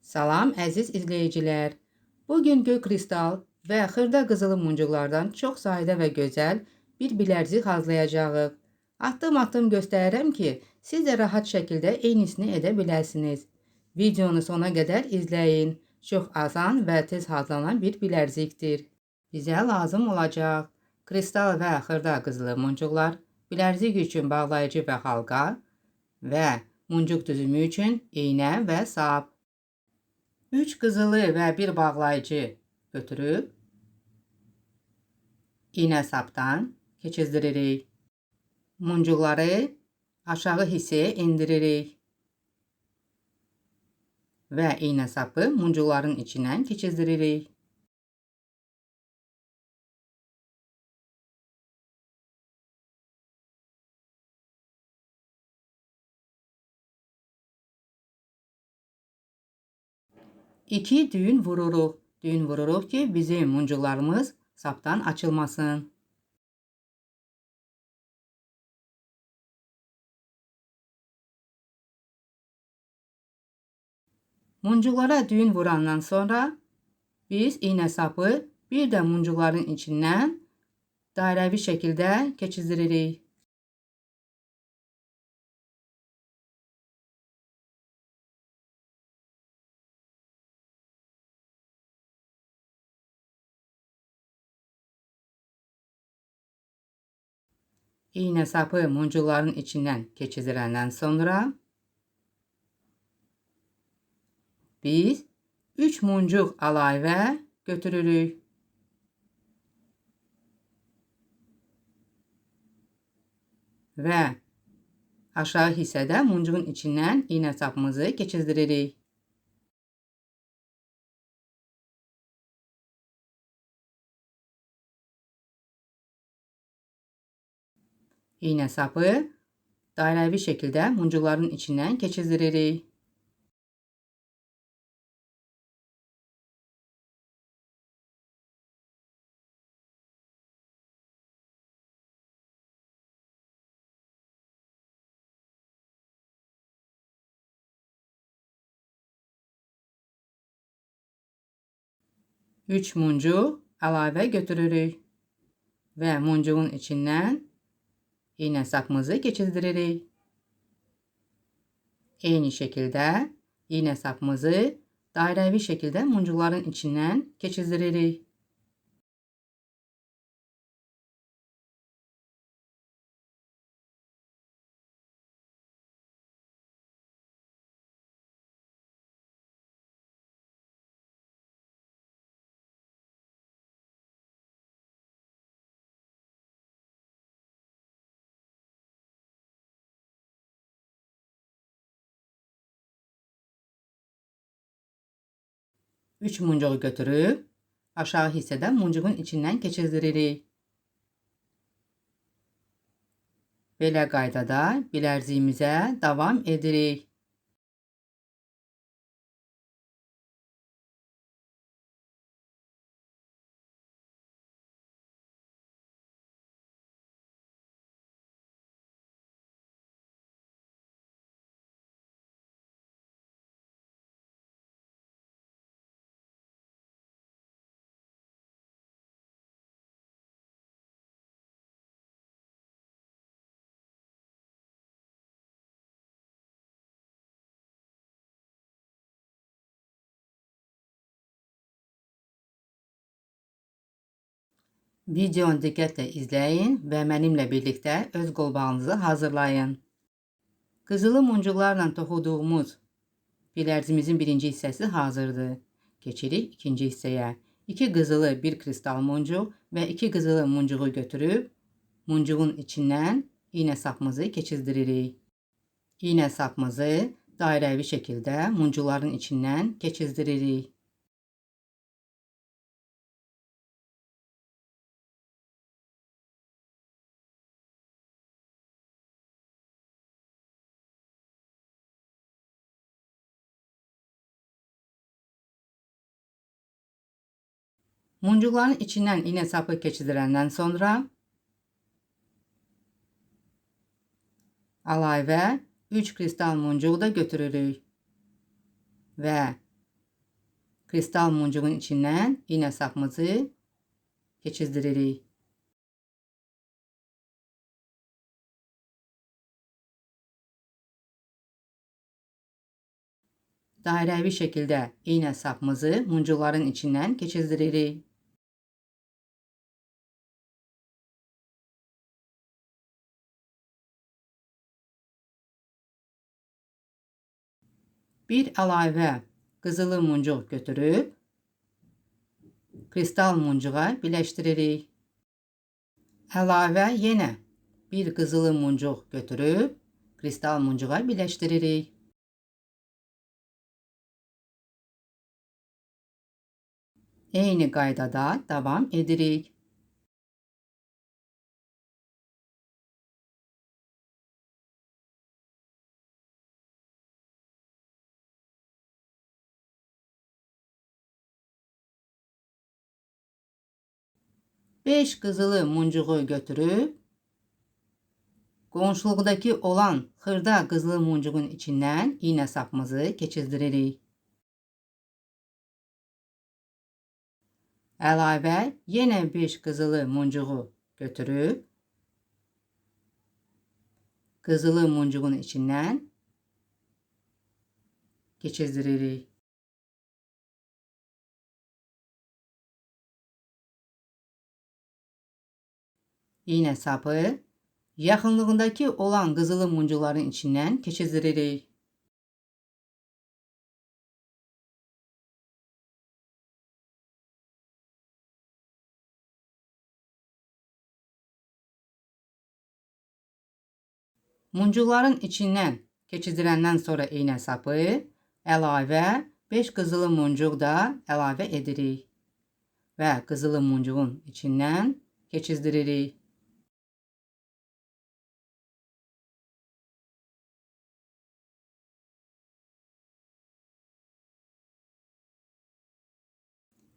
Salam əziz izləyicilər. Bugün göy kristal və xırda qızılı muncuqlardan çox sadə və gözəl bir bilərzik hazırlayacağıq. Addım-addım göstərirəm ki, siz də rahat şəkildə eynisini edə biləsiniz. Videonu sona qədər izləyin. Çox asan və tez hazırlanan bir bilərzikdir. Bizə lazım olacaq kristal və xırda qızılı muncuqlar, bilərzik üçün bağlayıcı və halqa və muncuq düzümü üçün iynə və sap. 3 qızılı və 1 bağlayıcı götürüb iynə sapdan keçirdiririk. Muncuqları aşağı hissəyə indiririk və iynə sapı muncuqların içindən keçirdiririk. İki düyün vururuq. Düyün vururuq ki, bizim muncuqlarımız sapdan açılmasın. Muncuqlara düyün vurandan sonra biz iynə sapı bir də muncuqların içindən dairəvi şəkildə keçirdiririk. İynə sapı muncuqların içindən keçirdiriləndən sonra biz 3 muncuq əlavə götürürük. Və aşağı hissədə muncuğun içindən iynə sapımızı keçirdiririk. İynə sapı dairəvi şəkildə muncuqların içindən keçirdiririk. Üç muncuq əlavə götürürük və muncuğun içindən iynə sapımızı keçirdiririk. Eyni şəkildə iynə sapımızı dairəvi şəkildə muncuqların içindən keçirdiririk. Üç muncuğu götürüb aşağı hissədə muncuğun içindən keçirdiririk. Belə qaydada bilərziyimizə davam edirik. Videonu diqqətlə izləyin və mənimlə birlikdə öz qolbağınızı hazırlayın. Qızılı muncuqlarla toxuduğumuz bilərzimizin birinci hissəsi hazırdır. Keçirik ikinci hissəyə. 2 qızılı, 1 kristal muncuq və 2 qızılı muncuğu götürüb muncuğun içindən iynə sapımızı keçirdiririk. İynə sapımızı dairəvi şəkildə muncuqların içindən keçirdiririk. Muncuqların içindən iynə sapı keçirdiriləndən sonra əlavə 3 kristal muncuğu da götürürük və Kristal muncuğun içindən iğne sapımızı keçirdiririk. Dairəvi şəkildə iğne sapımızı muncuqların içindən keçirdiririk. Bir əlavə qızılı muncuq götürüb kristal muncuğa birləşdiririk. Əlavə yenə bir qızılı muncuq götürüb kristal muncuğa birləşdiririk. Eyni qaydada davam edirik. Beş qızılı muncuğu götürüb qonşuluqdakı olan xırda qızılı muncuğun içindən iğne sapımızı keçirdiririk. Əlavə yenə 5 qızılı muncuğu götürüb qızılı muncuğun içindən keçirdiririk. İğne sapı yaxınlığındakı olan qızılı muncuqların içindən keçirdiririk. Muncuqların içindən keçirdirəndən sonra iğne sapı əlavə 5 qızılı muncuq da əlavə edirik və qızılı muncuğun içindən keçirdiririk.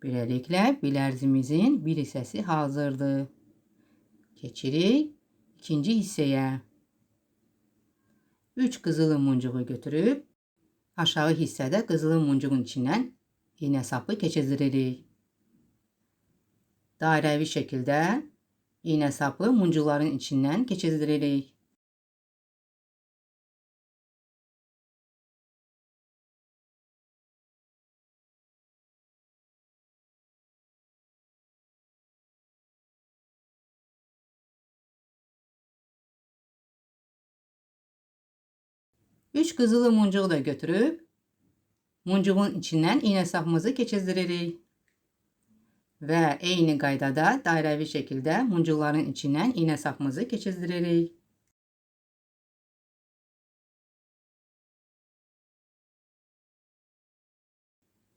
Beləliklə bilərzimizin bir hissəsi hazırdır. Keçirik ikinci hissəyə. 3 qızılı muncuğu götürüb aşağı hissədə qızılı muncuğun içindən iğne sapı keçirdiririk. Dairəvi şəkildə iğne sapı muncuqların içindən keçirdiririk. Üç qızılı muncuğu da götürüb muncuğun içindən iğne sapımızı keçirdiririk. Və eyni qaydada dairəvi şəkildə muncuqların içindən iğne sapımızı keçirdiririk.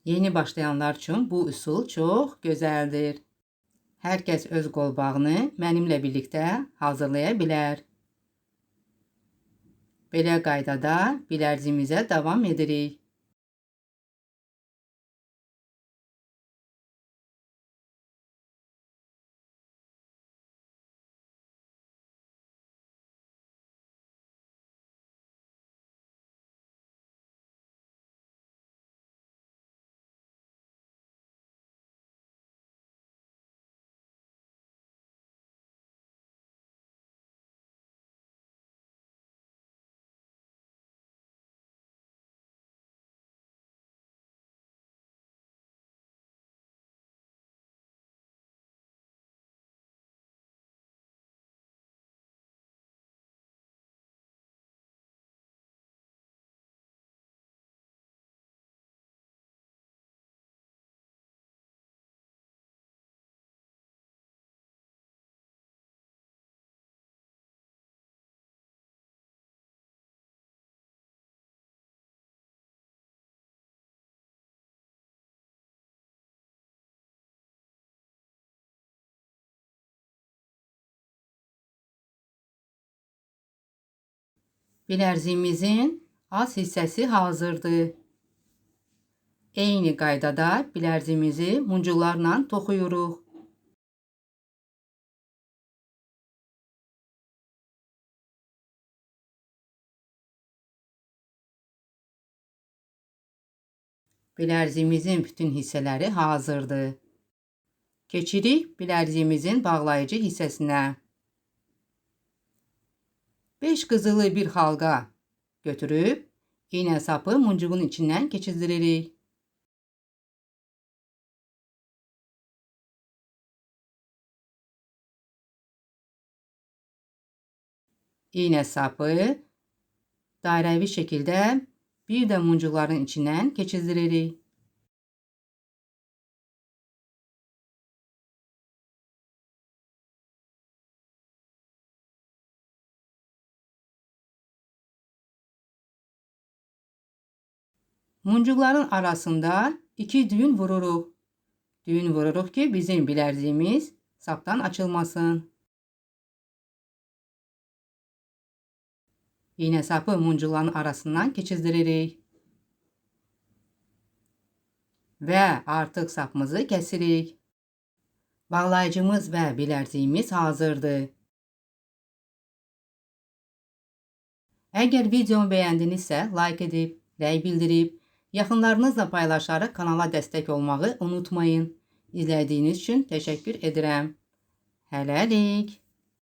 Yeni başlayanlar üçün bu üsul çox gözəldir. Hər kəs öz qolbağını mənimlə birlikdə hazırlaya bilər. Belə qaydada bilərzimizə davam edirik. Bilərziyimizin az hissəsi hazırdır. Eyni qaydada bilərziyimizi muncuqlarla toxuyuruq. Bilərziyimizin bütün hissələri hazırdır. Keçirik bilərziyimizin bağlayıcı hissəsinə. 5 qızılı bir halqa götürüb, iynə sapı muncuğun içindən keçirdiririk. İynə sapı dairəvi şəkildə bir də muncuqların içindən keçirdiririk. Muncuqların arasında 2 düğün vururuq. Düğün vururuq ki, bizim bilərziyimiz sapdan açılmasın. İynə sapı muncuqların arasından keçirdiririk. Və artıq sapımızı kəsirik. Bağlayıcımız və bilərziyimiz hazırdır. Əgər videomu bəyəndinizsə, like edib, rəy bildirib, yaxınlarınızla paylaşaraq kanala dəstək olmağı unutmayın. İzlədiyiniz üçün təşəkkür edirəm. Hələlik.